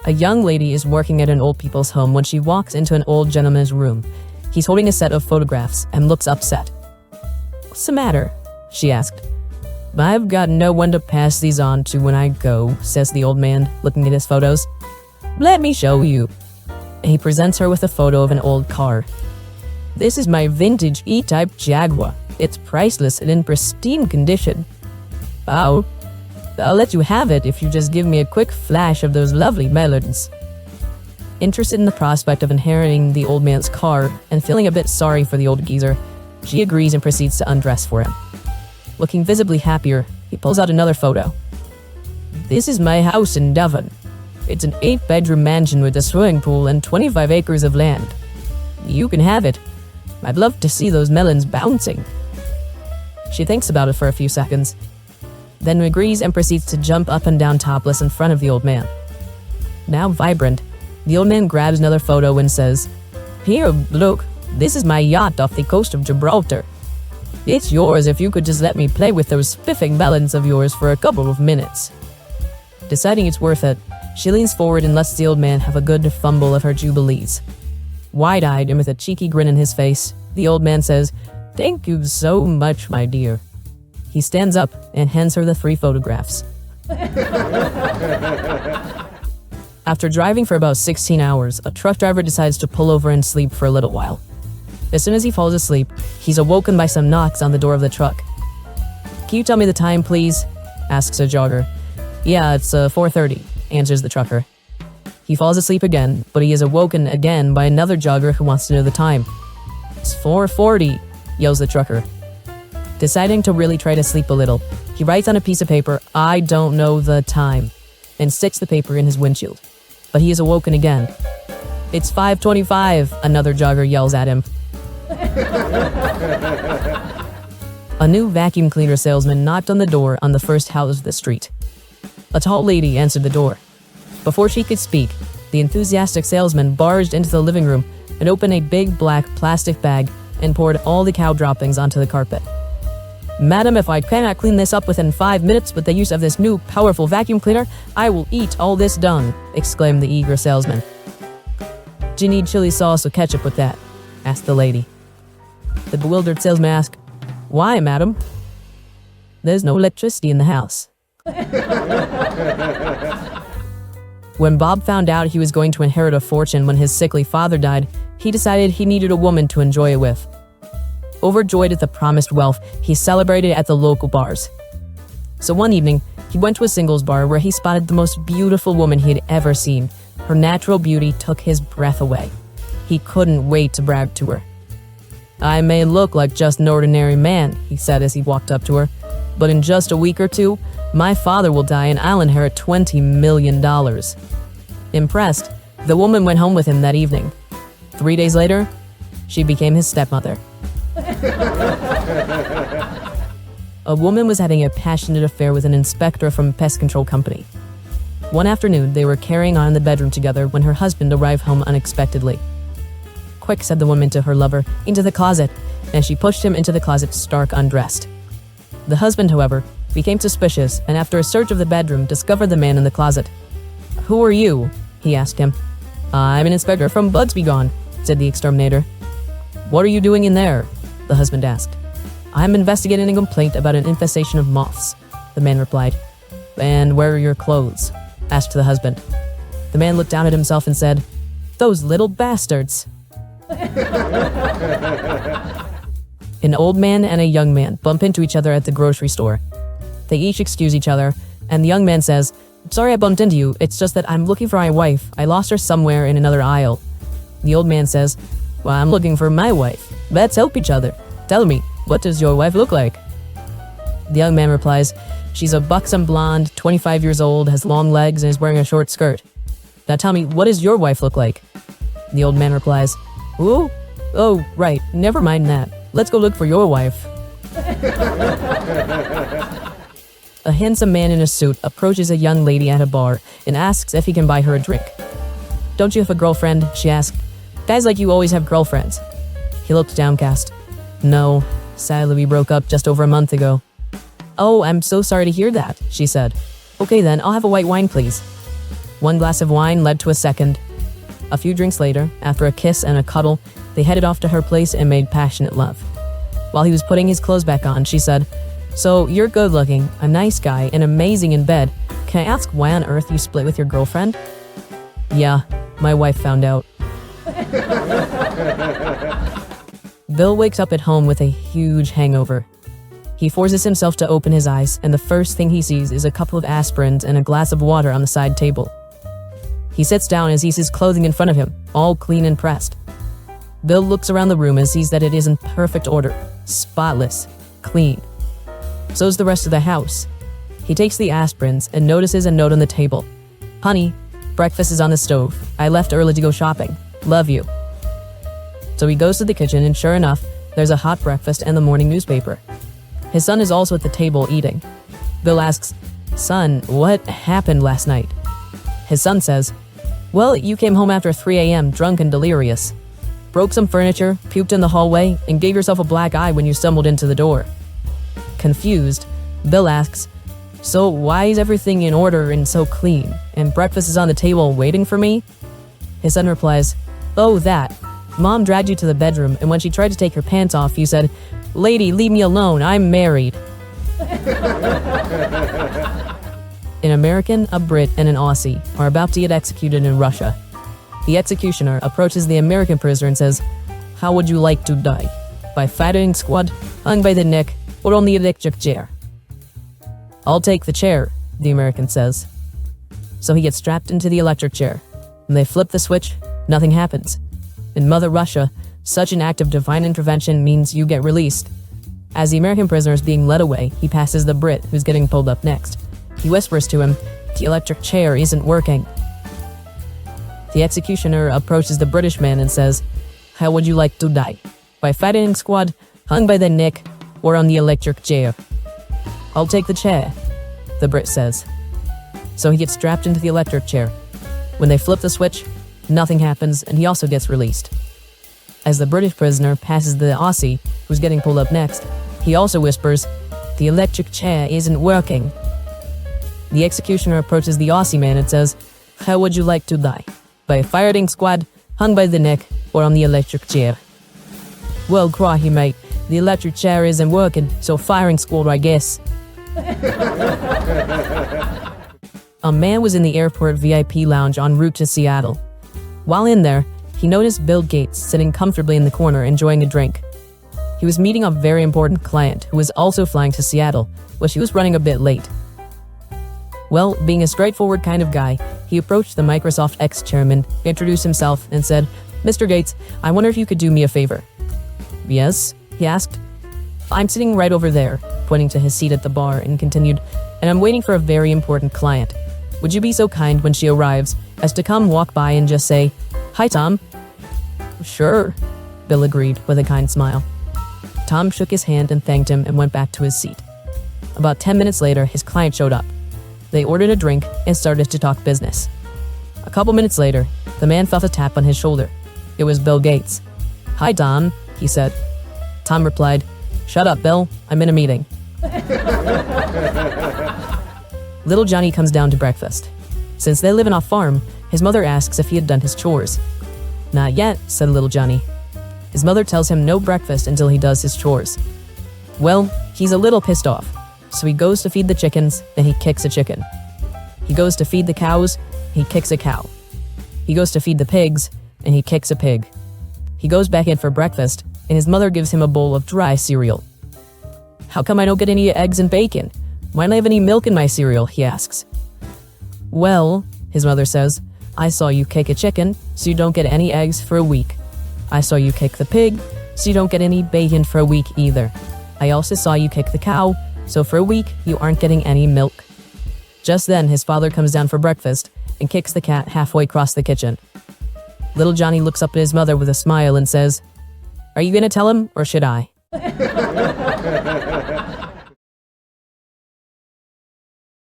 A young lady is working at an old people's home when she walks into an old gentleman's room. He's holding a set of photographs and looks upset. "What's the matter?" she asked. "I've got no one to pass these on to when I go," says the old man, looking at his photos. "Let me show you." And he presents her with a photo of an old car. "This is my vintage E-Type Jaguar. It's priceless and in pristine condition. I'll let you have it if you just give me a quick flash of those lovely melons." Interested in the prospect of inheriting the old man's car and feeling a bit sorry for the old geezer, she agrees and proceeds to undress for him. Looking visibly happier, he pulls out another photo. "This is my house in Devon. It's an 8-bedroom mansion with a swimming pool and 25 acres of land. You can have it. I'd love to see those melons bouncing." She thinks about it for a few seconds, then agrees and proceeds to jump up and down topless in front of the old man. Now vibrant, the old man grabs another photo and says, "Here, look, this is my yacht off the coast of Gibraltar. It's yours if you could just let me play with those spiffing melons of yours for a couple of minutes." Deciding it's worth it, she leans forward and lets the old man have a good fumble of her jubilees. Wide-eyed and with a cheeky grin in his face, the old man says, "Thank you so much, my dear." He stands up and hands her the 3 photographs. After driving for about 16 hours, a truck driver decides to pull over and sleep for a little while. As soon as he falls asleep, he's awoken by some knocks on the door of the truck. "Can you tell me the time, please?" asks a jogger. "Yeah, it's 4:30, answers the trucker. He falls asleep again, but he is awoken again by another jogger who wants to know the time. "It's 4:40, yells the trucker. Deciding to really try to sleep a little, he writes on a piece of paper, "I don't know the time," and sticks the paper in his windshield. But he is awoken again. "It's 5:25, another jogger yells at him. A new vacuum cleaner salesman knocked on the door on the first house of the street. A tall lady answered the door. Before she could speak, the enthusiastic salesman barged into the living room and opened a big black plastic bag and poured all the cow droppings onto the carpet. "Madam, if I cannot clean this up within 5 minutes with the use of this new powerful vacuum cleaner, I will eat all this dung," exclaimed the eager salesman. "Do you need chili sauce or ketchup with that?" asked the lady. The bewildered salesman asked, "Why, madam?" "There's no electricity in the house." When Bob found out he was going to inherit a fortune when his sickly father died, he decided he needed a woman to enjoy it with. Overjoyed at the promised wealth, he celebrated at the local bars. So one evening, he went to a singles bar where he spotted the most beautiful woman he had ever seen. Her natural beauty took his breath away. He couldn't wait to brag to her. "I may look like just an ordinary man," he said as he walked up to her, "but in just a week or two, my father will die and I'll inherit $20 million. Impressed, the woman went home with him that evening. 3 days later, she became his stepmother. A woman was having a passionate affair with an inspector from a pest control company. One afternoon, they were carrying on in the bedroom together when her husband arrived home unexpectedly. "Quick," said the woman to her lover, "into the closet," and she pushed him into the closet stark undressed. The husband, however, became suspicious and after a search of the bedroom discovered the man in the closet. "Who are you?" he asked him. "I'm an inspector from Bugs Be Gone," said the exterminator. "What are you doing in there?" the husband asked. "I'm investigating a complaint about an infestation of moths," the man replied. "And where are your clothes?" asked the husband. The man looked down at himself and said, "Those little bastards." An old man and a young man bump into each other at the grocery store. They each excuse each other, and the young man says, "Sorry I bumped into you, it's just that I'm looking for my wife. I lost her somewhere in another aisle." The old man says, "Well, I'm looking for my wife. Let's help each other. Tell me, what does your wife look like?" The young man replies, "She's a buxom blonde, 25 years old, has long legs, and is wearing a short skirt." "Now tell me, what does your wife look like?" The old man replies, "Ooh, oh, right, never mind that. Let's go look for your wife." A handsome man in a suit approaches a young lady at a bar and asks if he can buy her a drink. "Don't you have a girlfriend?" she asked. "Guys like you always have girlfriends." He looked downcast. "No, sadly we broke up just over a month ago." "Oh, I'm so sorry to hear that," she said. "Okay then, I'll have a white wine, please." One glass of wine led to a second. A few drinks later, after a kiss and a cuddle, they headed off to her place and made passionate love. While he was putting his clothes back on, she said, "So, you're good looking, a nice guy, and amazing in bed. Can I ask why on earth you split with your girlfriend?" "Yeah, my wife found out." Bill wakes up at home with a huge hangover. He forces himself to open his eyes, and the first thing he sees is a couple of aspirins and a glass of water on the side table. He sits down and sees his clothing in front of him, all clean and pressed. Bill looks around the room and sees that it is in perfect order, spotless, clean. So is the rest of the house. He takes the aspirins and notices a note on the table. "Honey, breakfast is on the stove. I left early to go shopping. Love you." So he goes to the kitchen and sure enough, there's a hot breakfast and the morning newspaper. His son is also at the table eating. Bill asks, "Son, what happened last night?" His son says, "Well, you came home after 3 a.m. drunk and delirious. Broke some furniture, puked in the hallway, and gave yourself a black eye when you stumbled into the door." Confused, Bill asks, "So why is everything in order and so clean, and breakfast is on the table waiting for me?" His son replies, "Oh, that. Mom dragged you to the bedroom, and when she tried to take her pants off, you said, 'Lady, leave me alone, I'm married.'" An American, a Brit, and an Aussie are about to get executed in Russia. The executioner approaches the American prisoner and says, "How would you like to die? By firing squad, hung by the neck, or on the electric chair?" "I'll take the chair," the American says. So he gets strapped into the electric chair. When they flip the switch, nothing happens. In Mother Russia, such an act of divine intervention means you get released. As the American prisoner is being led away, he passes the Brit, who's getting pulled up next. He whispers to him, "The electric chair isn't working." The executioner approaches the British man and says, "How would you like to die? By firing squad, hung by the neck, or on the electric chair?" "I'll take the chair," the Brit says. So he gets strapped into the electric chair. When they flip the switch, nothing happens, and he also gets released. As the British prisoner passes the Aussie, who's getting pulled up next, he also whispers, "The electric chair isn't working." The executioner approaches the Aussie man and says, "How would you like to die? By firing squad, hung by the neck, or on the electric chair?" "Well, crikey, mate, the electric chair isn't working, so firing squad, I guess." A man was in the airport VIP lounge en route to Seattle. While in there, he noticed Bill Gates sitting comfortably in the corner enjoying a drink. He was meeting a very important client who was also flying to Seattle, but she was running a bit late. Well, being a straightforward kind of guy, he approached the Microsoft ex-chairman, introduced himself, and said, "Mr. Gates, I wonder if you could do me a favor." "Yes?" he asked. "I'm sitting right over there," pointing to his seat at the bar, and continued, "and I'm waiting for a very important client. Would you be so kind when she arrives as to come walk by and just say, 'Hi, Tom'?" "Sure," Bill agreed with a kind smile. Tom shook his hand and thanked him and went back to his seat. About 10 minutes later, his client showed up. They ordered a drink and started to talk business. A couple minutes later, the man felt a tap on his shoulder. It was Bill Gates. "Hi, Tom," he said. Tom replied, "Shut up, Bill. I'm in a meeting." Little Johnny comes down to breakfast. Since they live on a farm, his mother asks if he had done his chores. "Not yet," said little Johnny. His mother tells him no breakfast until he does his chores. Well, he's a little pissed off. So he goes to feed the chickens, then he kicks a chicken. He goes to feed the cows, he kicks a cow. He goes to feed the pigs, and he kicks a pig. He goes back in for breakfast, and his mother gives him a bowl of dry cereal. "How come I don't get any eggs and bacon? Why don't I have any milk in my cereal?" he asks. "Well," his mother says, "I saw you kick a chicken, so you don't get any eggs for a week. I saw you kick the pig, so you don't get any bacon for a week either. I also saw you kick the cow, so for a week, you aren't getting any milk." Just then, his father comes down for breakfast and kicks the cat halfway across the kitchen. Little Johnny looks up at his mother with a smile and says, "Are you going to tell him, or should I?"